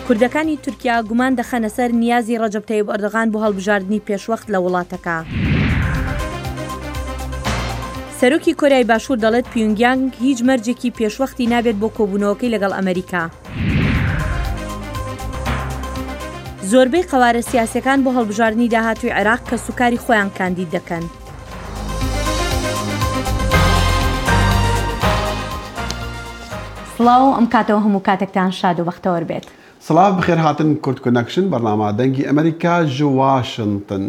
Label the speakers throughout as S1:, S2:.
S1: کوردەکانی تورکیا گومان دەخەنە سەر نیازی ڕەجەب تەیب ئەردۆغان بۆ هەڵبژاردننی پێشوەخت لە وڵاتەکە. سەرۆکی کۆریای باشوور دەڵێت پیونگیانگ هیچ مەرجێکی پێشوەختی نابێت بۆ کۆبوونەوەکەی لەگەڵ ئەمریکا. زۆربەی قەوارە سیاسیەکان بۆ هەڵبژاردننی داهاتووی عێراق کە سوکاری خۆیان کاندید دەکەن. سڵاو ئەم کاتەوە هەموو کاتێکتان شاد و بەختەوەر بێت.
S2: سڵاو بخێر هاتن کورد کۆنەکشن بەرنامە دەنگی ئەمریکا ji Washington.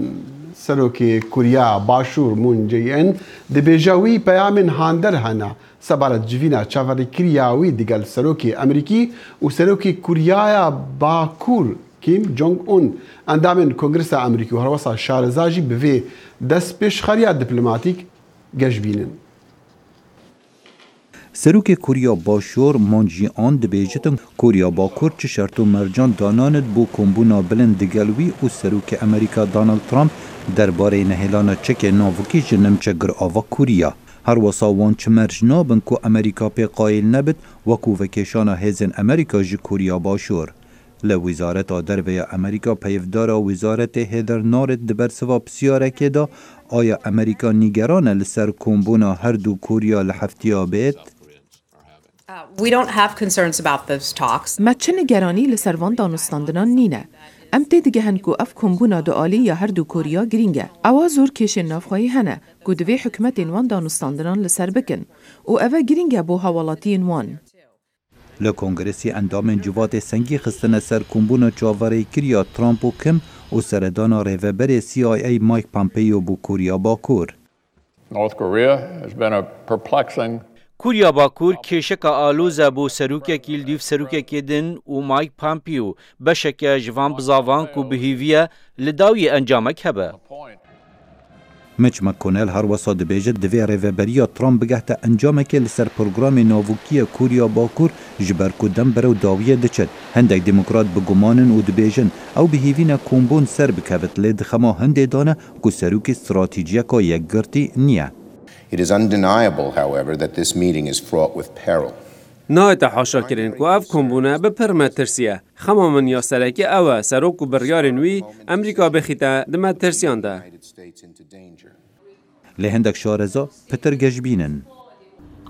S2: سەرۆکی کوریا باشوور مون جێئین دەبێژە وی پەیامên هاندەر هەنا سەبارەت جivîna çaverîkiriya wî digel serokê Amerîkî û serokê Kuryaya Bakur Kim Jong-un endamên Kongresa Amerîkî û Herwesa Şareza jî bi vê destpêşxeriya diplomatîk geşbînin.
S3: Serokê Kurya Başûr Moon Jae-in dibêjin Kurya Bakur çi şert û mercan dananit bû kombûna bilind digel wî û serokê Amerîka Donald Trump derbarê nehêlana çekê navokî ji nemçegir ava Kurya. Her wesa wan çi merc nabin ku Amerîka pê qayîl nebit wekû vekeşana hêzên Amerîka ji Kurya Başûr. Li Wîzareta Derveya Amerîka peyvdara Wîzaretê Hêdernarê di ber siva pisyarekê da aya Amerîka nîgeran e li ser kombûna her du Kurya li heftiya bêt?
S4: Me çi nigeranî li ser van danûstandinan nîne. Em tê digihin ku ev kombûna dualî ya her du Kurya giring e. Ewa zor kêşên navxwayî hene ku divê hikûmetên wan danûstandinan li ser bikin û ev e giring e bo hewalatiyên wan.
S3: Li Kongresê endamên civatê sengî xistine ser kombûna çaverêkiriya Trump û Kim û seredana rêveberê CIA Mike Pompeo bû Kurya Bakur.
S5: North Korea has been a perplexing
S6: Kurya Bakur kêşeka alûze bû serokekî li dîv serokekê din û Mike Pompeo beşeke ji van bizavan ku bihîviye li dawiyê encamek hebe.
S3: Mitch McConnell her wesa dibêje divê rêveberiya Trump bigehte encamekê li ser programê navûkiya Kurya Bakur ji ber ku dem berew dawiyê diçin. Hindek demokrat bi gumanin û dibêjin ew bihîvîna kombûn ser bikevit lê dixema hindê dane ku serokê stratîjiyeka yekgirtî niye.
S7: It is undeniable, however, that this meeting is fraught with peril.
S8: نایت حاشا کردن که اف کمبونه به پرمترسیه. خما من یا سرکی اوه سروک و بریارن وی امریکا بخیته دمت ترسیان ده.
S3: لهندک شارزا پتر گجبینن.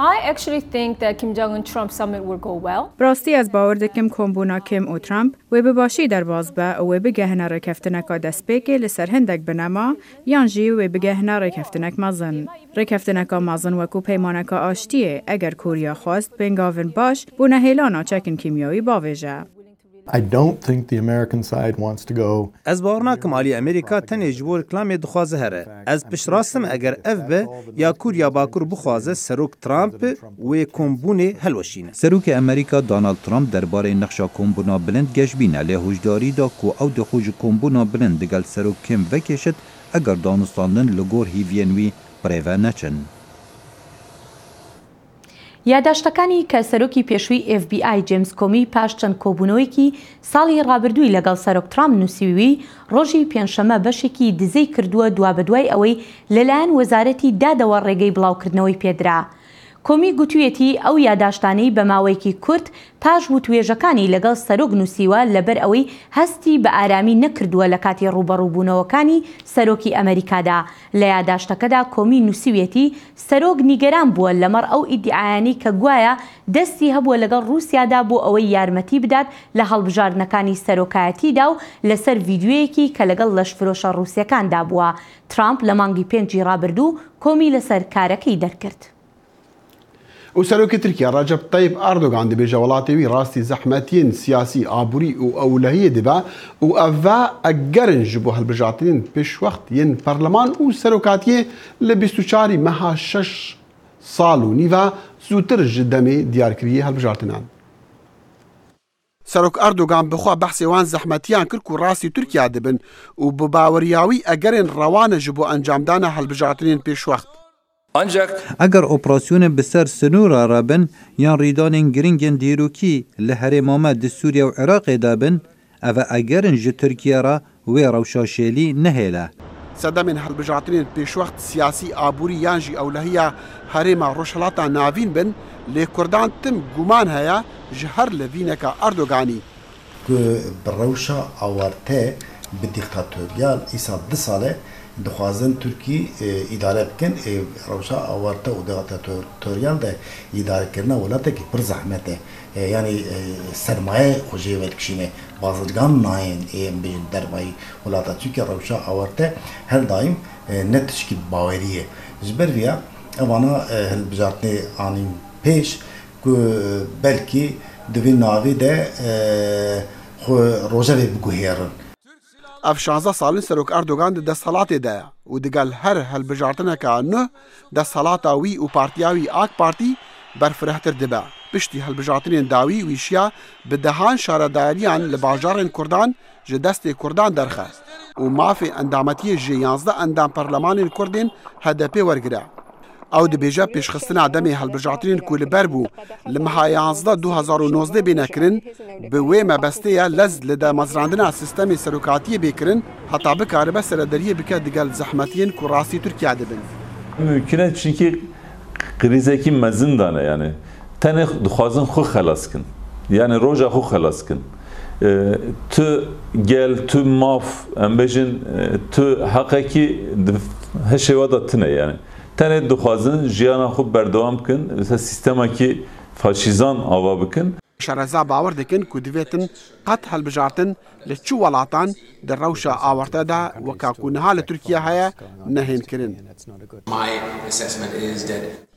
S9: I actually think that Kim Jong-un-Trump summit will go well.
S10: براستی از باور دکم کمبونا کم و ترامپ و به باشی در باز به و بگهنه رکفتنک دست پیک لسر هندک بنما یانجی و بگهنه رکفتنک مازن. رکفتنک مازن و کو پیمانک آشتیه اگر کوریا خواست بنگاون باش بونه هیلانا چکن کیمیایی باویجه.
S11: I don't think the American side wants to go.
S12: از باورناکم علی امریکا تنه جبور کلامی دخوازه هره. از پشت راستم اگر اف به یا کوریا باکور بخوازه سروک ترامپ و کومبونه هلوشینه.
S3: سروک امریکا دونالد ترامپ درباره نقشه کومبونا بلند گشبینه له هشداری دا کو او دخوج کومبونا بلند دگل سروک کم وکشت اگر دانستاندن لگور هیوینوی پریوه نچن.
S1: یادداشتەکانی کە سەرۆکی پێشووی FBI جیمز کۆمی پاش چەند کۆبوونەوەیەکی ساڵی ڕابردووی لەگەڵ سەرۆک ترامپ نووسیوی ڕۆژی پێنجشەمە بەشێکی دزەی کردووە دوابەدوای ئەوەی لەلایەن وەزارەتی دادەوە ڕێگەی بڵاوکردنەوەی پێدرا. کۆمی گوتوویەتی ئەو یادداشتانەی بە ماوەیەکی کورت پاش وتوێژەکانی لەگەڵ سەرۆک نووسیوە لەبەر ئەوەی هەستی بە ئارامی نەکردووە لە کاتی ڕوبەڕووبوونەوەکانی سەرۆکی ئەمریکادا. لە یادداشتەکەدا کۆمی نووسیویەتی سەرۆک نیگەران بووە لەمەڕ ئەو ئیدعایانی کە گوایە دەستی هەبووە لەگەڵ رووسیادا بۆ ئەوەی یارمەتی بدات لە هەڵبژاردنەکانی سەرۆکایەتیدا و لەسەر ڤیدیۆیەکی کە لەگەڵ لەشفرۆشە رووسیەکاندا بووە. ترامپ لە مانگی 5 ڕابردوو کۆمی لەسەر کارەکەی دەرکرد.
S2: و سەرۆکی تورکیا ڕەجەب تەیب ئەردۆغان دەبێژە وڵاتێوی ڕاستی زەحمەتیên سیاسی ئابووری و ئەولەهیە دەبا و ئەڤە ئەگەرن ji بۆ هەڵبژاردنên پێشوەختیên پەرلەمان و سەرۆکاتیە لە 24 مەها 6 ساڵ و نیڤە زووتر ji demê دیارکردیە هەڵبژاردنان. سەرۆک ئەردۆغان بخوا بەحسێ وان زەحمەتیان کرد و ڕاستی تورکیا دەبن و بە باوەریاوی ئەگەرێن ڕەوانە ji بۆ ئەنجامدانە هەڵبژاردنên پێشوەخت.
S3: اگر اپراسیون بسر سنورا رابن یان ریدانین گرینگن دیروکی لحرمامه د سوریه و عراق دابن او اگرن جه ترکیه را و روشاشیلی نهیله.
S2: سەدەمێن هەڵبژاردنên پێشوەخت سیاسی ئابووری یانژی ئەولەهیە هەرێما ڕۆژهەڵاتە ناوین بن لێ کوردان تم گومان هەیە ji هەر لە vîneka ئەردۆغانî.
S13: بروشا آورته بديكتاتوريال إسا 2 ساله دخوازن تركي إدارة بكن روشا آورته وديكتاتوريال ده إدارة كرنا ولاتك بر زحمته يعني سرمایه خوشی ولکشینه بازرگان ناین بین دربای ولاتا ترکیه روشا آورته هر دایم نتشکی باوریه جبر ویا اوانا هل بجارتنی آنیم پیش که بلکی دوی ناوی ده خو روژه بگوهیرن
S2: اف 16 سالن سروک اردوغان ده دستحالاتی ده و دگل هر هل بجارتنه که نه دستحالاتا وی و پارتیاوی آک پارتی برفرهتر دبه پشتی هەڵبژارتنên dawî wîşiya bi dehan şaredariyan li bajarên Kurdan ji destê Kurdan derxe û mafê endametiyê ji 11 endam perlemanên Kurdên HDP wergire. Ew dibêje pêşxistina demê hilbijartinên ku li ber bû li meha 11 2019 bênekirin bi wê mebestê lez li de mezrandina sistemê serokatiyê bêkirin heta bikaribe seredariyê bike digel zehmetiyên ku rastî Tirkiye dibin.
S14: Mümkün çünkü krizeki mezin dane yani. Tane dixwazin xwe xelas kin. Yani roja xwe xelas kin. Tu gel, tu maf, em bêjin tu heqekî heşêwa da tune yani. Tane dixwazin jiyana xwe berdewam kin, sistemekî faşîzan ava bikin.
S2: Şereza bawer dikin ku divêtin qet hilbijartin li çi welatan di rewşa awarte de weka ku niha li Tirkiye heye nehên kirin.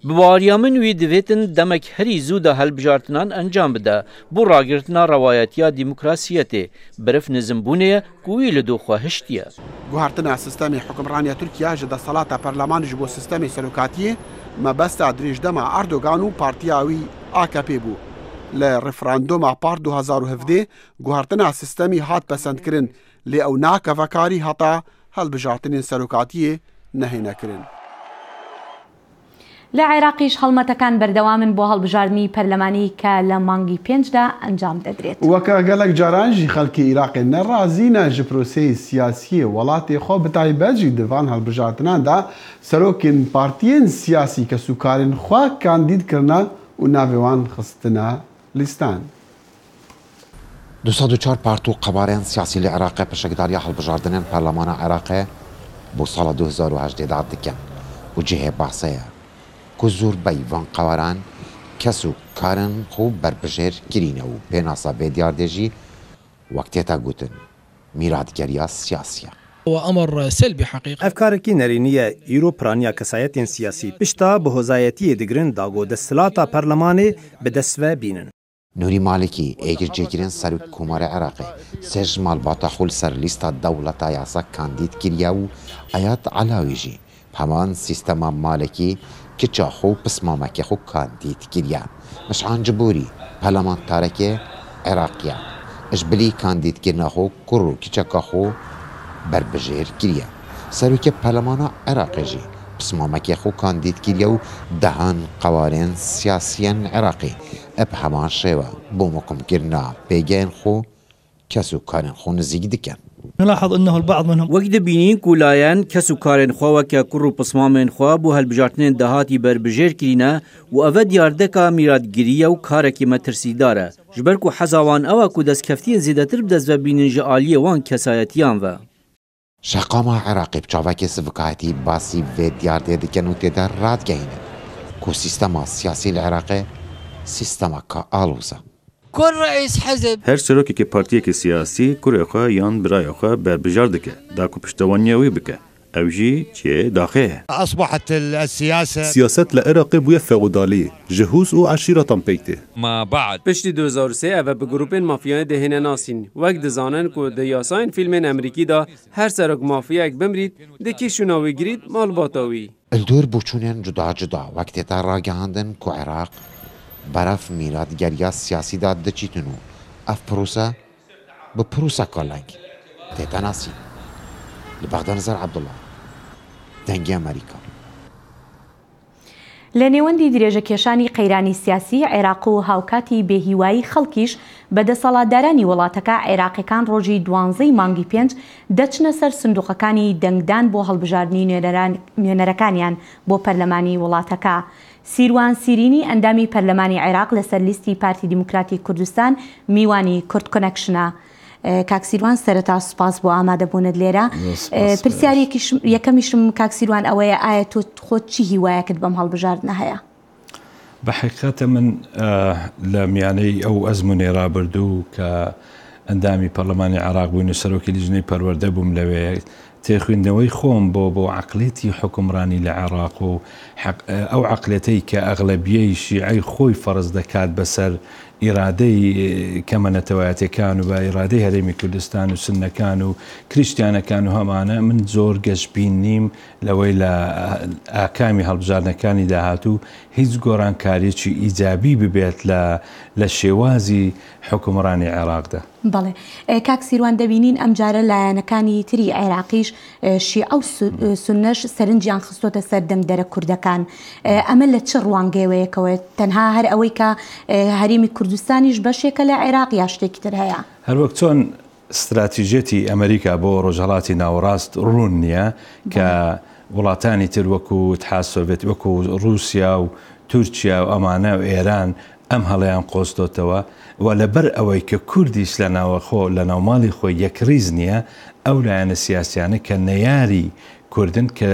S6: Bi bariya min wî divêtin demek herî zû de hilbijartinan encam bide bû ragirtina rewayetiya dîmokrasiyetê birif nizimbûnê ye ku wî li doxwe hiştiye.
S2: Guhartina sistemê hukmraniya Tirkiye ji desthelata perlemanê ji bo sistemê serokatiyê mebesta dirêjdema Erdogan û partiya wî AKP bû. Li referanduma par 2017 guhartina sistemî hat pesendkirin lê ew nakeve karî heta hilbijartinên serokatiyê nehêne kirin.
S1: لە عێراقیش هەڵمەتەکان بەردەوامن بۆ هەڵبژاردننی پەرلەمانی کە لە مانگی 5دا ئەنجام دەدرێت.
S2: وەکە گەلک جاران ژی خەڵکی عێراقی نەڕازینە ji پرۆسەی سیاسیە وڵاتی خۆ بەتایبەت jî divan هەڵبژاردناندا serokên partiyên siyasî کە سوکارên xwe kandîdkirine û navê wan xistina lîstan.
S15: 204 parti û qebarên siyasî li Iraqê peşekdariya hilbijartinên Perlemana Iraqê bû sala 2018 dat dikin û cihê behsê ye ku zûrbey van qewaran kes û karin xwe berbijêr kirîne û pênasa bêdiyardê jî wek têta gotin mîradgeriya siyasî ye.
S16: وأمر سلبي حقيقة.
S12: أفكاركي نرينية إيرو برانيا كسايتين سياسي بشتا بهوزايتي دقرن داغو دستلاتا برلماني بدسوه بينن.
S15: نوري مالكي ايجر جيكرين سر كومار عراقي سج مالباتا خول سر ليستا دولتا ياسا كانديد كرياو آيات علاويجي بهمان سيستما مالكي كيچا خو بسمامكي خو كانديد كريا مش عن جبوري برلمان تاركي عراقيا اجبلي كانديد كرنا خو كرو كيچا خو بربجير كريا سروكي برلمانا عراقي جي بسمامكي خو كانديد كرياو دهان قوارين سياسيا عراقي بهمان شێوە بۆ مقمکردنا پێگەیان خۆ کەس و کارên خۆ نزیک dikin.
S16: نلاحظ أنه البعض منهم
S6: وەک دەبینین ku لایەن کەس و کارên xwe weke kur û pismamên xwe bû hilbijartinên dehatî berbijêr kirîne û ev diyardeka mîradgiriye û karekî metirsîdar e ji ber ku heza wan ew e ku destkeftiyên zêdetir bi dest vebînin ji aliyê wan kesayetiyan ve.
S15: Şeqama Iraqê bi çavekê sivikayetî basî vê diyardê dikin û têde radgehînin ku sîstema siyasî li Iraqê سیستمکا آلوزا.
S16: كل رئيس حزب
S17: هر سروکی پارتیه سیاسی کوره خو یان برای خو بربجار دکه دا کو پشتوانیوی بکه او جی چه داخله
S18: اصبحت السياسه
S17: سياسات العراق بويا فيوداليه جهوز او عشيره بيته
S8: ما بعد پشتی 2003 و به گروپین مافیای دهنه ناسین وقت دزانن کو د یاساین فیلم امریکی دا هر سرک مافیا یک بمرید دکی شناوی گرید مال باتاوی
S15: الدور بوچونن جدا جدا وقت تا راگهاندن کو عراق برف میرادگریya siyasi da diçîtin û ev pirûsa bi pirûsa koleng têta nasî li Bexdanezar Ebdullah dengê Amerîka.
S1: لە نێوەندی درێژەکێشانی قەیرانی سیاسی عێراق و هاوکاتی بێهیوایی خەڵکیش بەدەسەڵاتدارانی وڵاتەکە عێراقیەکان ڕۆژی 12 مانگی 5 دەچنە سەر سندوقەکانی دەنگدان بۆ هەڵبژاردننی نوێنەرەکانیان بۆ پەرلەمانی وڵاتەکە. سیروان سیرینی ئەندامی پەرلەمانی عێراق لەسەر لیستی پارتی دیموکراتی کوردستان میوانی کورد کۆنەکشنە. کاکسیروان سەرەتا سوپاس بۆ ئامادەبوونت لێرە. پرسیارێکی یەکەمیشم کاکسیروان ئەوەیە ئایا تۆ خۆت چی هیوایەکت بەم هەڵبژاردنە هەیە؟
S19: بەحقیقەتە من لە میانەی ئەو ئەزمونەی ڕابردوو کە ئەندامی پەرلەمانی عێراق بووین و سەرۆکی لیژنەی پەروەردە بووم لەوێ تێخوێندنەوەی خۆم بۆ عەقڵێتی حکومڕانی لە عێراق و ئەو عەقڵێتەی کە ئەغلەبیەی شیعەی خۆی فەرز دەکات بەسەر ئیرادەی کەمەنەتەوایەتەکان و بە ئیرادەی هەرێمی کوردستان و سنەکان و کریشتیانەکان و هەمانە من زۆر گەشتبین نیم لەوەی لە ئاکامی هەڵبژاردنەکانی داهاتوو هیچ گۆڕانکاریی ئیجابی ببێت لە شێوازی حکومڕانی عێراقدا.
S1: بەڵێ کاکسیروان دەبینین ئەم جارە لایەنەکانی تری عێراقیش شیعە و سونەش سەرنجیان خستۆتە سەر دەنگدەرە کوردەکان. ئەمە لە چ ڕوانگەیەوەیەکەوە تەنها هەر ئەوەی کە هەرێمی کوردستانیش بەشێکە لە عێراق یا شتێکی تر هەیە؟
S19: هەروەک چۆن استراتیژێتی ئەمریکا بۆ ڕۆژهەڵاتی ناوەڕاست ڕوون نییە کە وڵاتانی تر وەکو اتحاد سۆڤێت وەکو رووسیا و تورکیا و ئەمانە و ئێران ئەم هەڵەیان قۆستۆتەوە و لەبەر ئەوەی کە کوردیش لە ناوماڵی خۆی یەکریز نییە ئەو لایەنە سیاسیانە کە نەیاری کوردن کە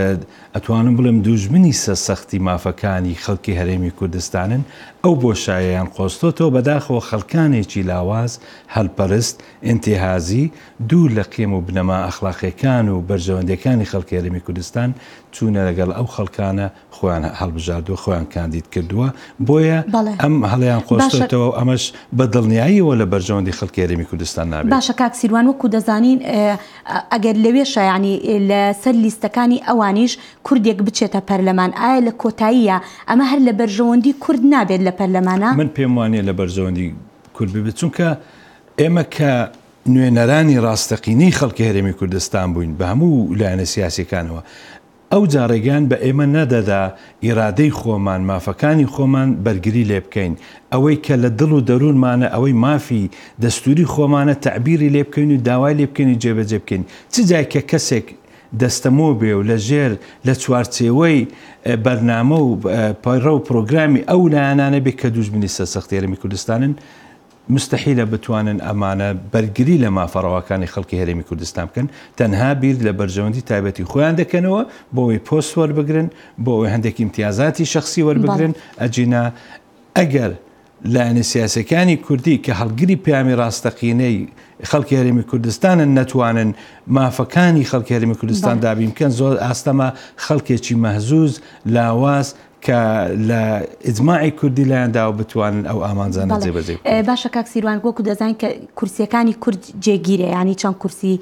S19: ئەتوانم بڵێم دوژمنی سەرسەختی مافەکانی خەڵکی هەرێمی کوردستانن ئەو بۆشایەیان قۆستۆتەوە بەداخەوە خەڵکانێکی لاواز هەلپەرست ئینتیهازی دوور لە قیم و بنەما ئەخلاقیەکان و بەرژەوەندەکانی خەڵکی هەرێمی کوردستان چوونە لەگەڵ ئەو خەڵکانە خۆیان هەڵبژاردووە خۆیان کاندید کردووە بۆیە ئەم هەڵەیان قۆستۆتەوە ئەمەش بە دڵنیاییەوە لە بەرژەوەندی خەڵکی هەرێمی کوردستان نابێت.
S1: باشە کاکسیروان وەکو دەزانین ئەگەر لەوێشە ینی لەسەر لیستەکانی ئەوانیش کوردێک بچێتە پەرلەمان ئایا لە کۆتاییە ئەمە هەر لە بەرژەوەندی کورد نابێت لە پەرلەمانە؟ من
S19: پێم وانە لە بەرژەوەندی کورد ببێت چونکە ئێمە کە نوێنەرانی ڕاستەقینەی خەڵکی هەرێمی کوردستان بووین بە هەموو لایەنە سیاسیەکانەوە ئەو جارێگان بە ئێمە نەدەدا ئیرادەی خۆمان مافەکانی خۆمان بەرگری لێ بکەین ئەوەی کە لە دڵ و دەروونمانە ئەوەی مافی دەستوری خۆمانە تەعبیری لێ بکەین و داوای لێ بکەین و جێبەجێ بکەین چ جای کە کەسێک دەستەمۆ بێ و لە ژێر لە چوارچێوەی بەرنامە و پایڕە و پرۆگرامی ئەو لایەنانە بێت کە دوژمنی سەرسەختی هەرێمی کوردستانن مستحیلە بتوانن ئەمانە بەرگری لە مافەڕەوەکانی خەڵکی هەرێمی کوردستان بکەن تەنها بیر لە بەرژەوەندی تایبەتی خۆیان دەکەنەوە بۆ ئەوەی پۆست وەربگرن بۆ ئەوەی هەندێک امتیازاتی شخصی وەربگرن ئەجینا ئەگەر لایەنە سیاسەکانی کوردی کە هەڵگری پەیامی ڕاستەقینەی خەڵکی هەرێمی کوردستانن نەتوانن مافەکانی خەڵکی هەرێمی کوردستان دابین بکەن زۆر ئاستەمە خەڵکێکی مەهزوز لاواز کە لە ئیجماعی کوردی لایەنداوە بتوانن ئەو ئامانجانە جێبەجێ بکەن.
S1: باشە کاکسیروان وەکو دەزانین کە کورسیەکانی کورد جێگیرە ینی چەند کورسی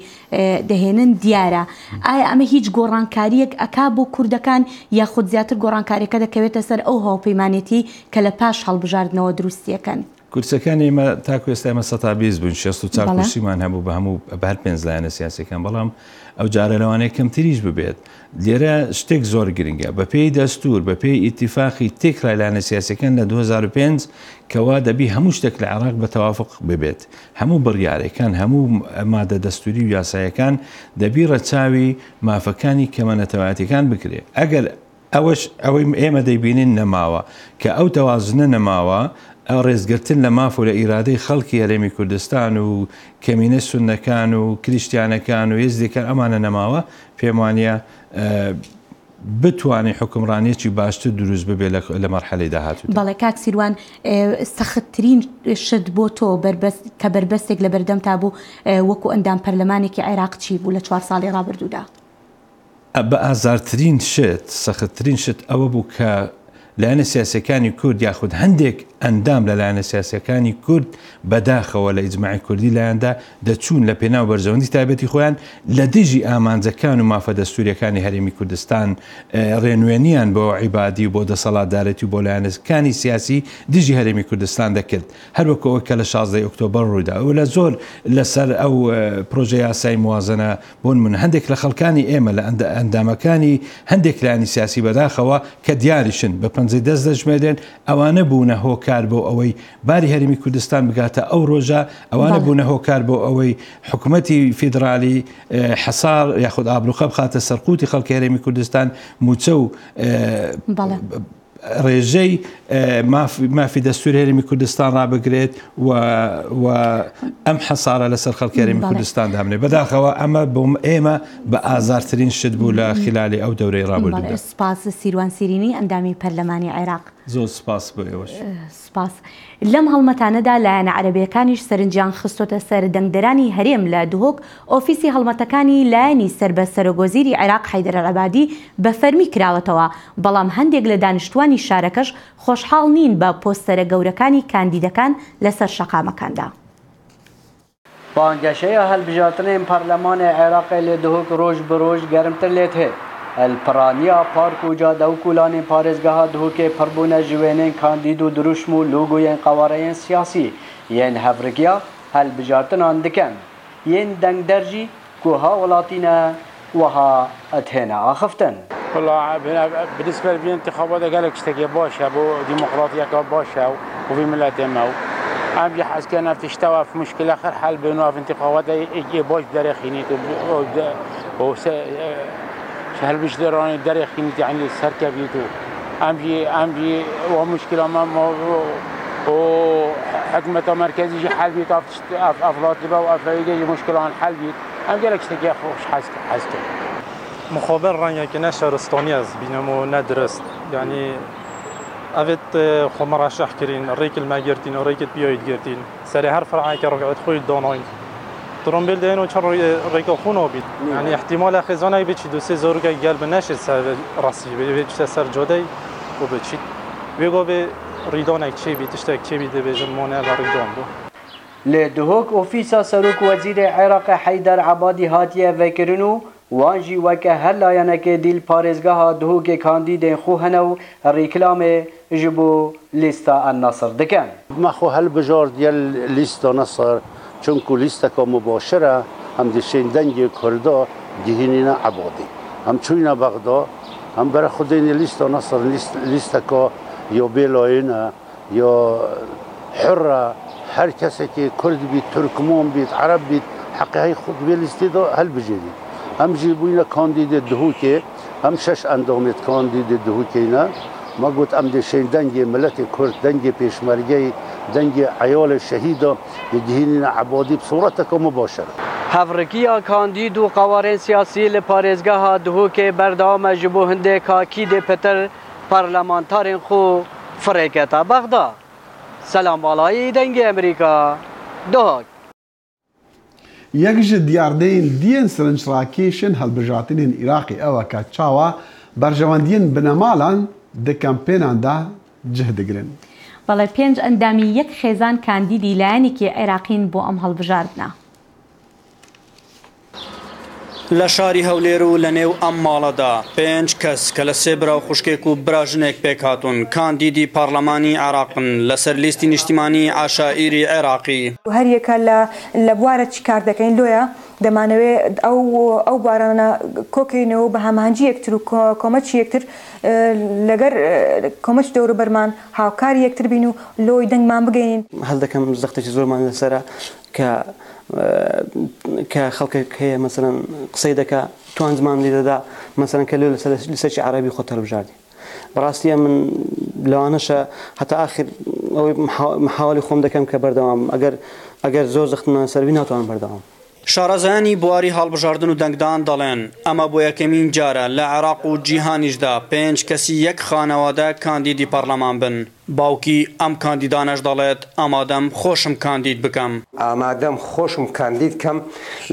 S1: دەهێنن دیارە ئایا ئەمە هیچ گۆڕانکاریەک ئەکا بۆ کوردەکان یاخود زیاتر گۆڕانکاریەکە دەکەوێتە سەر ئەو هاوپەیمانێتی کە لە پاش هەڵبژاردنەوە دروستیەکەن؟
S19: کورسەکانی ئێمە تاکو ئێستا ئێمە 120 بوون 64 کورسیمان هەبوو بە هەموو بەهەر 5 لایەنە سیاسیەکان بەڵام ئەو جارە لەوانەیە کەمتریش ببێت لێرە شتێک زۆر گرنگە بە پێی دەستور بە پێی ئیتیفاقی تێکرای لایەنە سیاسیەکان لە 2005 کەوا دەبی هەموو شتێک لە عێراق بە تەوافق ببێت هەموو بڕیارەکان هەموو مادە دەستوری و یاسایەکان دەبی ڕەچاوی مافەکانی کەمەنەتەوایەتیەکان بکرێت ئەگەر ئەوەی ئێمە دەیبینین نەماوە کە ئەو تەوازنە نەماوە ئەو ڕێزگرتن لە ماف و لە ئیرادەی خەڵکی هەرێمی کوردستان و کەمینە سونەکان و کریشتیانەکان و هێزدەکان ئەمانە نەماوە پێم وانە بتوانێت حکومڕانیەکی باشتر دروست ببێت لە مەرحەلەی داهاتوو.
S1: بەڵێ کاکسیروان سەختترین شت بۆ تۆ کە بربەستێک لە بەردەم تا بوو وەکو ئەندام پەرلەمانێکی عێراق چی بوو لە 4 ساڵی ڕابردوودا؟
S19: بە ئازارترین شت سەختترین شت ئەوە بوو کە لایەنە سیاسەکانی کورد یاخود هەندێک ئەندام لە لایەنە سیاسەکانی کورد بەداخەوە لە ئیجماعی کوردی لایەندا دەچوون لە پێناو بەرژەوەندی تایبەتی خۆیان لە دژی ئامانجەکان و مافە دەستوریەکانی هەرێمی کوردستان ڕێنوێنیان بۆ عیبادی و بۆ دەسەڵاتدارەتی و بۆ لایەنەکانی سیاسی دژی هەرێمی کوردستان دەکرد هەروەکەوە کە لە 16 ئۆکتۆبەر ڕوویدا و لە زۆر لەسەر ئەو پرۆژە یاسای موازنە بۆن من هەندێک لە خەڵکانی ئێمە لە ئەندامەکانی هەندێک لایەنی سیاسی بەداخەوە کە دیاریشن بە پەنجەی دەست دەژمێرێن ئەوانە بوونە هۆکار بۆ ئەوەی باری هەرێمی کوردستان بگاتە ئەو ڕۆژە ئەوانە بوونە هۆکار بۆ ئەوەی حکوومەتی فیدرالی حەسار یاخود ئابروخە بخاتە سەرقوتی خەڵکی هەرێمی کوردستان موچە و ڕێژەی مافی دەستوری هەرێمی کوردستان ڕابگرێت و ئەم حەسارە لەسەر خەڵکی هەرێمی کوردستان دامنێت بەداخەوە ئەمە بۆم ئێمە بە ئازارترین شت بوو لە خلالی ئەو دەورەی ڕابردوودا.
S1: سپاس سیروان سیرینی ئەندامی پەرلەمانی عێراق.
S19: زۆر سپاس بۆ ئێوەش.
S1: سپاس. لەم هەڵمەتانەدا لایەنە عەرەبیەکانیش سەرنجیان خستۆتە سەر دەنگدەرانی هەرێم لە دهۆک ئۆفیسی هەڵمەتەکانی لایەنی سەربەست سەرۆکوەزیری عێراق حەیدەر عەبادی بە فەرمی کراوەتەوە، بەڵام هەندێک لە دانیشتوانی شارەکەش خۆشحاڵ نین بە پۆستەرە گەورەکانی کاندیدەکان لەسەر شەقامەکاندا.
S20: بانگەشەیە هەڵبژارتنên پەرلەمانê Iraqê lê dihok roj bi roj germtir lê tê. Elpiraniya park û cade û kulanên parêzgeha dihokê pirbûne ji wênên kandîd û duruşm û logoyên qewareyên siyasî yên hevrikiya helbijartinan dikin. Yên dengder jî ku ha welatî ne wiha têne axiftin.
S21: بالنسبة لي الانتخابات قالك اشتكي باشا بو ديمقراطية باشا وفي ملتي مو عم يحس كان تشتوى في مشكلة آخر حل بينه في انتخابات يجي باش دري خينيت و شهر بيش دراني دري خينيت يعني السركة بيتو عم بي ومشكلة ما وحكومة مركزي يجي حل بيت أفلاط لبا وأفلايدة يجي مشكلة عن حل بيت عم قالك اشتكي خوش حسك
S22: مخابر رانگه که نه شهرستانی است بینم و نه درست یعنی اوید خمر شح کرین ریکل ما گرتین و ریکل بیاید گرتین سری هر فرعی که رقعت خوی داناین ترامبیل دین و چر ریکل خونو بید یعنی احتمال خزانه بچی دو سه زور که قلب نشه سر راسی بچه سر جاده و بچی ویگو به ریدان چی بید اشتاک چی بید به جمعانه ریدان بو
S20: لدهوک اوفیسا سروک وزیر عراق حیدر عبادی هاتیه وکرنو وانجی وکه هر لایەنێکی دیل پارێزگەها دهۆکێ کاندیدên خۆ هەنە و ڕێکلامێ ji bo lîsta النصر dikin.
S23: ما خو هەلبژار دیل لیستا نصر چونکو لیستەکە مباشرە هم دشین دەنگی کوردا دهینینە عبادی هم چوینە بەغدا هم بەرە خودینی لیستا نصر لیستەکە یا بێلایەنە یا حرە هەر کەسێکی کورد بیت تورکمان بیت عرب بیت حەقی خود بێ لیستیدا هەلبژێری هم جیبوینا کاندید دهوکی هم شش اندامت کاندید دهوکینا ما گفت ام دشین دنگ ملت کرد دنگ پیشمرگی دنگ عیال شهیدا یدهین عبادی بصورت مباشره
S20: هفرکیا کاندید و قوارن سیاسی لپارێزگەها دهوکی بردام جبو هنده کاکید پتر پارلمانتارین خو فریکتا بغدا سلام بالای دنگ امریکا دهوک
S2: یەک ji diyardeyên diyên sirinçrakêşên hilbijartinên Iraqê ew ka çawa berjewendiyên binemalan di kampênan de cih digirin.
S1: بەڵێ پێنج ئەندامی یەک خێزان کاندیدی لایەنێکی عێراقین بۆ ئەم هەڵبژاردنە.
S24: لە شاری هەولێر و لە نێو ئەم ماڵەدا پێنج کەس کە لە سێ برا و خوشکێک و براژنێک پێک هاتوون کاندیدی پارلەمانی عێراقن لەسەر لیستی نیشتیمانی عاشائیری عێراقی.
S25: هەر یەکە لە بوارە چی کار دەکەین لۆیە دەمانەوێت ئەو بارانە کۆکەینەوە بە هەمانجی یەکتر و کۆمەچی یەکتر لەگەر کۆمەچ دەورە بەرمان هاوکاری یەکتر بین و لۆی دەنگمان بگەین.
S26: هەڵ دەکەم زەختێکی زۆرمان لەسەرە کە خەڵکێک هەیە مەسەلەن قسەی دەکا توانزمان لێ دەدا مەسەلەن کە لێ لەسەرکی عەرەبی خۆت هەڵبژاردی. بەڕاستیە من لەوانەشە هەتا ئاخر ئەوەی محاولی خۆم دەکەم کە بەردەوام ئەگەر زۆر زەختمان سەروی ناتوان بەردەوام.
S24: شارەزایانی بواری هەڵبژاردن و دەنگدان دەڵێن ئەمە بۆ یەکەمین جارە لە عێراق و جیهانیشدا پێنج کەسی یەک خانەوادە کاندیدی پەرلەمان بن. باوکی ئەم کاندیدانەش دەڵێت ئامادەم خۆشم کاندید بکەم.
S27: ئامادەم خۆشم کاندید کەم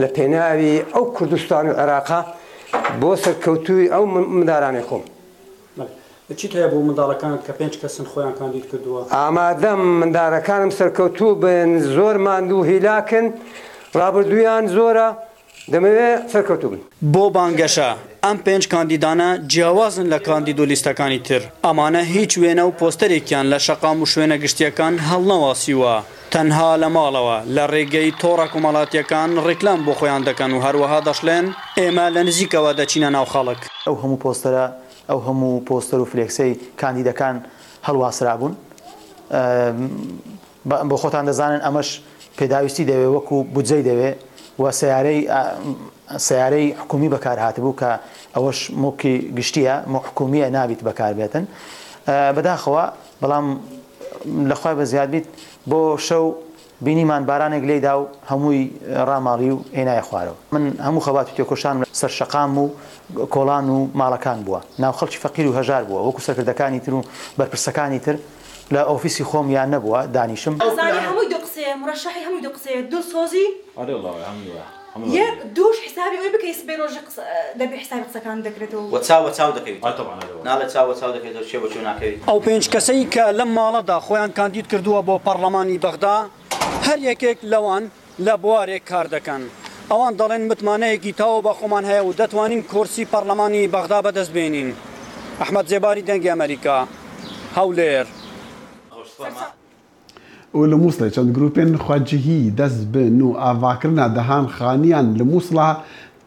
S27: لە پێناوی ئەو کوردستان و عێراقا بۆ سەرکەوتووی ئەو منداڵانی خۆم.
S26: چیت هەیە بۆ منداڵەکانت کە پێنج کەسن خۆیان کاندید کردووە؟
S27: ئامادەم منداڵەکانم سەرکەوتوو بن زۆر ماندوو هیلاکن ڕابردوویان زۆرە دەمەوێت سەرکەوتوو بن.
S24: بۆ بانگەشە ئەم پێنج کاندیدانە جیاوازن لە کاندید و لیستەکانی تر ئەمانە هیچ وێنە و پۆستەرێکیان لە شەقام و شوێنە گشتیەکان هەڵنەواسیوە تەنها لە ماڵەوە لە ڕێگەی تۆڕە کومەڵاتیەکان ڕێکلام بۆ خۆیان دەکەن و هەروەها دەشڵێن ئێمە لە نزیکەوە دەچینە ناو خەڵک.
S26: ئەو هەموو پۆستەرە ئەو هەموو پۆستەر و فلێکسەی کاندیدەکان هەڵواسرابوون بۆ خۆتان دەزانن ئەمەش پێداویستی دەوێت وەکو بودجەی دەوێت و سیارەی حکومی بەکار هاتبوو کە ئەوەش موکی گشتیە حکومیە نابیت بەکار بێتن بەداخەوە بەڵام لەخوای بە زیاد بیت بۆ شەو بینیمان بارانێک لێدا و هەمووی ڕاماڵی و هێنایە خوارەوە من هەموو خەبات و تێکۆشان سەر شەقام و کۆڵان و ماڵەکان بووە ناو خەڵکی فەقیر و هەژار بووە وەکو سەرکردەکانی تر و بەرپرسەکانی تر لە ئۆفیسی خۆم یان نەبووە دانیشم
S3: هەمووی دو قسەیە مڕەشەحی هەمووی دو قسەیە دو سۆزی یەک دووش حسابی ئەوەی بکەی سبەی ڕۆژی دەبێ حسابی قسەکان دەکرێتەوە
S24: چاو دەکەویت ناڵێت چاو دەکەیتەوە چێ بۆ ناکەویت ئەو پێنج کەسەی کە لەم ماڵەدا خۆیان کاندید کردووە بۆ پەرلەمانی بەغدا هەر یەکێک لەوان لە بوارێک کار دەکەن ئەوان دەڵێن متمانەیەکی تاوە بە خۆمان هەیە و دەتوانین کورسی پەرلەمانی بەغدا بەدەست بێنین ئەحمەد جێباری دەنگی ئەمریکا هەولێر
S2: و لە مووسڵی چەند گروپێن خواجهی دەست بن و ئاواکردنا دەهان خانیان لە مووسڵا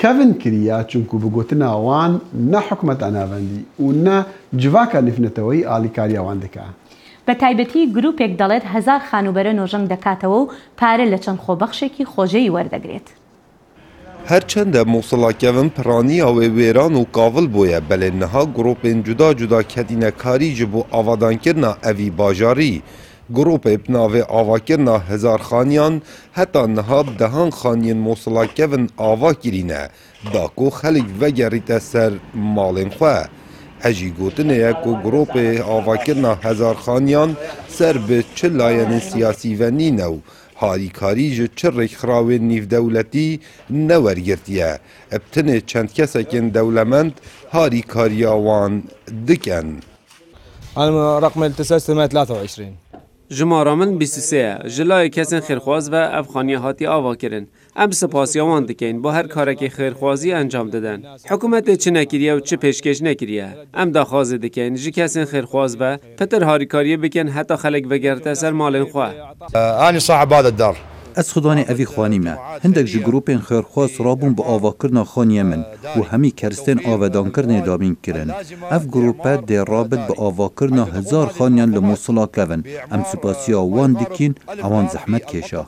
S2: کەڤن کریە چونکو بگوتنە ئەوان نە حکومەت ئەناڤەندی و نە جڤاکە نفنەتەوەی ئالیکاریاوان دەکا.
S1: بە تایبەتی گروپێک دەڵێت 1000 خانوبەرە نۆژەنگ دەکاتەوە و پارە لە چەند خۆبەخشێکی خۆژەی وەردەگرێت.
S4: هەرچەندە مووسڵاکەڤن پرانییا وێ وێران و کاڤڵ بۆیە بەلێ نەها گروپên cuda cuda kedînekarî ji bo avadankirina evî bajarî گروپê navê avakirina hezarxaniyan heta niha dehan xaniyên mosilakevin ava kirîne da ku xelek vegerîte ser malên xwe. Hejî gotinê ye ku gropê avakirina hezarxaniyan ser bi çi layenên siyasî ve nîne û harîkarî ji çi rêkxrawên nîvdewletî newergirtiye. Ebtinê çend kesekên dewlemend harîkariya wan dikin.
S5: رقم التسجيل 623
S8: ژمارە من 23 جلای کەسên خێرخواز ve ev xaniya hatiye ava kirin. Em spasiya wan dikin bo her karekê xêrxwazî encam didin. Hikûmetê çi nekiriye û çi pêşkêş nekiriye. Em daxwazê dikin ji kesên xêrxwaz ve pitir harîkariyê bikin heta xelek vegerite ser malên xwe.
S5: أنا صاحب هذا الدار
S7: Ez xudانê evî xwanî me hindek ji grupên xêrxwaz rabûn bi avakirina xaniye min û hemî kerstên avedankirinê dabîn kirin. Ev grupe dê rabit bi avakirina 1000 xaniyan li Mosula kevin. Em spasiya wan dikin ewan zehmet kêşa.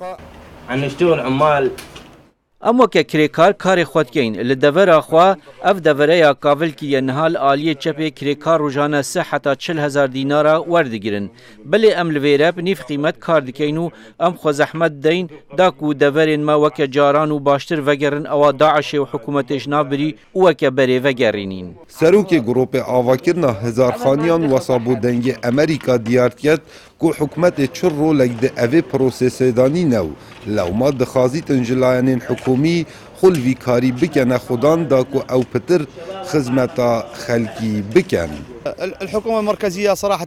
S6: Em weke kirêkar karê xwe dikeyn li devera xwe ev devereya kavilkî nihal aliyê çepê kirêkar rojane 3 heta 40,000 dînara werdigirin. Bilê em li vêrep nîv qîmet kar dikeyn û em xwe zehmet deyn da ku deverên me weke caran û baştir vegerin ewa Daişê û hikûmetê ji nav birî û weke berê vegerînîn.
S4: Serokê grupê avakirina hezarxaniyan wesa bû dengê Amerîka diyar ket ku hikûmetê çi rolek di evê prosesê danîne û lewma dixwazitin ji layenên hikûmî xulvî karî bikene xudan da ku ew pitir xizmeta xelkî bikin.
S5: الحكومة المركزية صراحة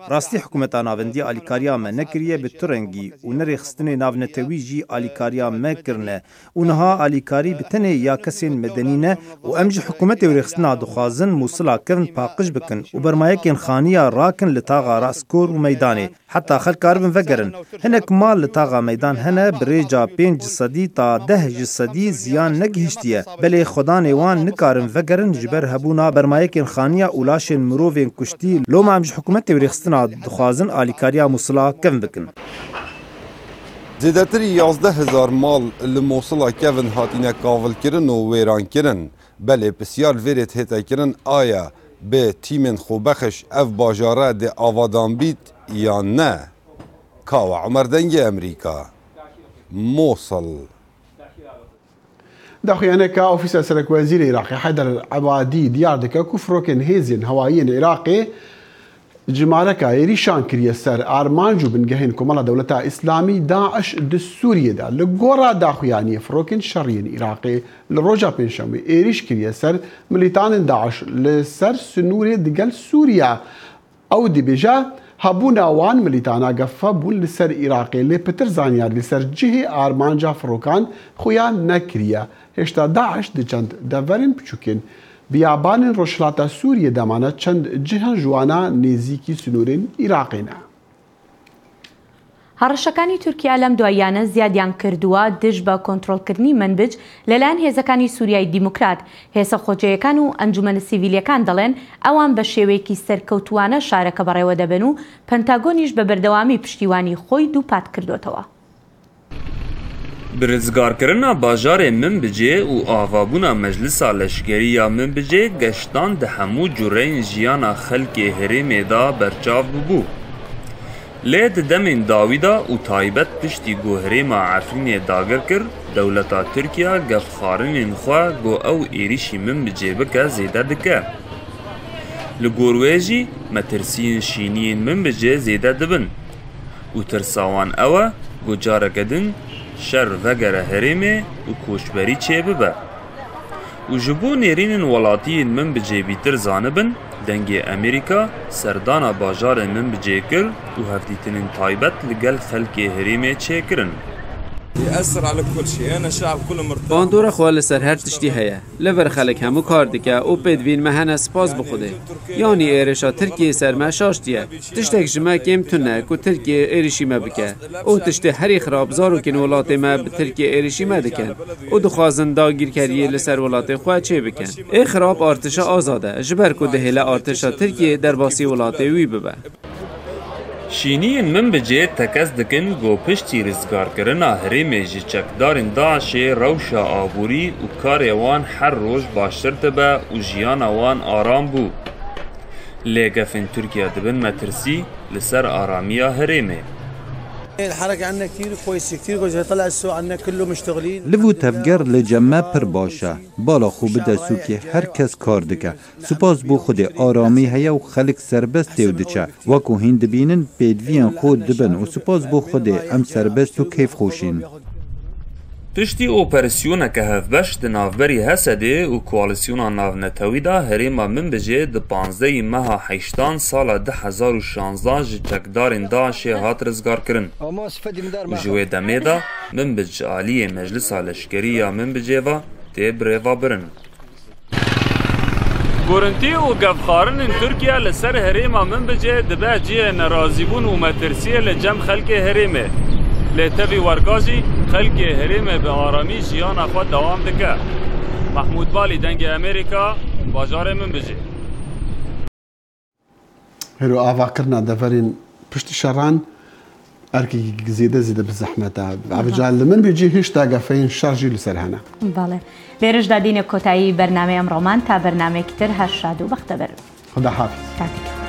S12: ڕاستی حکوومەتە ناوەندی ئالیکاریا me nekiriye bi turengî û nerêxistinê navnetewî jî alîkariya me kirine û niha alîkarî bi tenê ya kesên medenî ne û em ji hikûmetê wêrexistina dixwazin Mosula kevin paqij bikin û bermayekên xaniya rakin li taxa Raskor û meydanê heta xelk karibin vegerin. Hinek mal li taxa meydan hene bi rêca 5 sedî ta 10 sedî ziyan negihiştiye belê xwedanê wan nikarin vegerin ji ber hebûna bermayekên xaniya û laşên mirovên kuştî loma em ji hikûmetê wêrexistina dixwazin alîkariya Mosula kevin bikin.
S4: Zêdetirî 11,000 mal li Mosula kevin hatine kavilkirin û wêrankirin. Belê pisyar vêrê têtekirin aya bê tîmên xwebexiş ev bajara dê avadan bît yan ne? Kawa Emer dengê Emerîka Mosul.
S2: داخویانەکە ئۆفیسە سەرۆکوەزیری عێراقی حەیدەر عەبادی دیار دەکە کو فڕۆکێن هێزیên هەواییên عێراقê جمارەکە ێریشان کریە سەر ئارمانج و بنگەهێن کۆمەڵە دەوڵەتە ئیسلامی داعش di سووریەدا لە گۆڕا داخویانیە فڕۆکên شەڕیên عێراقê li ڕۆژا پێنجشەمê ێریش کریە سەر ملیتانên داعش li ser سنوورê digel Sûriya. Ew dibêje hebûna wan milîtana gefa bûn li ser Iraqê lê pitir zanyar li ser cihê armanca firokan xuya nekiriye. Hêşta Daeş di çend deverên biçûkên biyabanên Rojhilata Sûriyê demane çend cihan jiwana nêzîkî sinûrên Iraqê ne.
S1: هەڕەشەکانی تورکیا لەم دواییانە زیادیان کردووە دژ بە کۆنتڕۆڵکردنی منبج لەلایەن هێزەکانی سووریای دیموکرات. هێزە خۆجەیەکان و ئەنجومەنە سیڤیلەکان دەڵێن ئەوان بە شێوەیەکی سەرکەوتووانە شارەکە بەڕێوە دەبن و پەنتاگۆنیش بە بەردەوامی پشتیوانی خۆی دووپات کردوتەوە.
S9: برزگارکردنا باجار من بجێ و ئاوابوونا مەجلیسا لەشکرییا من بجێ گەشتان دە هەموو جوڕەین ژیانا خەلکێ هەرێمێدا بەرچاو ببوو. لێ دەمên dawîda û taybet piştî guherêma Efrînê dagir kir, dewleta Tirkiya gevxwarinên xwe got ew êrişî min bicê bike zêde dike. Li gor wê jî metirsiyên şîniyên min bicê zêde dibin û tirsa wan ew e got careke din şer vegere herêmê û koçberî çê bibe. û ji bo nêrînên welatiyên min bicê bîtir zanibin, dengê Amerîka serdana bajarê min bicê kir û hevdîtinên taybet li gel xelkê herêmê çêkirin.
S8: باندۆرە خوا لەسەر هەر تشتی هەیە لەڤەر خەلک هەموو کار دکە و پێدبینمە هەنە سپاس بخودێ یانی ئێرێشا ترکیە سەرمە شاشتیە تشتێک ژمە کێم تونە و ترکیە ئێریشیمە بکە ئەو تشتێ هەری خراپ زارۆکن وڵاتێمە بە ترکیە ئێریشیمە دەکەن و دخوازن داگیرکاریە لەسەر وڵاتێ خوا چێ بکەن ئێ خراپ ئارتشە ئازادە ji ber ku dihêle artişa Tirkiye derbasî welatê wî bibe.
S9: Şîniyên min bicê tekez dikin got piştî rizgarkirina herêmê ji çekdarên Daişê rewşa aborî û karê wan her roj baştir dibe û jiyana wan aram bû. Lê gefên Tirkiye dibin metirsî li ser aramiya herêmê.
S7: Livû tevger li cemme pir baş e. Bala xwe bide sûkê her kes kar dike. Spas bû Xwedê aramî heye û xelik serbest têv diçe. Wekû hîn dibînin pêdiviyên xwe dibin û spas bû Xwedê em serbest û kêfxweşîn.
S9: Piştî operasyoneke hevbeş di navberî Hesedê û koalisyona navnetewî da herêma min bicê di 15 meha heştan sala 2016 ji çekdarên Daişê hat rizgarkirin. û ji wê demê da min bic aliyê meclisa leşkeriya min bicê ve tê birêva birin. Gorintî û gevxwarinên Tirkiye li ser herêma min bicê dibe ciyê nerazîbûn û metirsiyê li cem xelkê herêmê. Lê tevî werga jî xelkê herêmê bi aramî jiyana xwe dewam dike. Mahmûd Balî dengê Amerîka bajarê min bicê.
S2: Hêro avakirina deverên piştî şeran erkekî zêde zêde bi zehmet e. Evical li min bêjî hişta gefeyên şer jî li ser hene.
S1: Bale. Lêrişda dîne kotayî bernameyê emroman ta bernamekî tir her şad û bexteber.
S2: Xuda hafiz.
S1: Katik.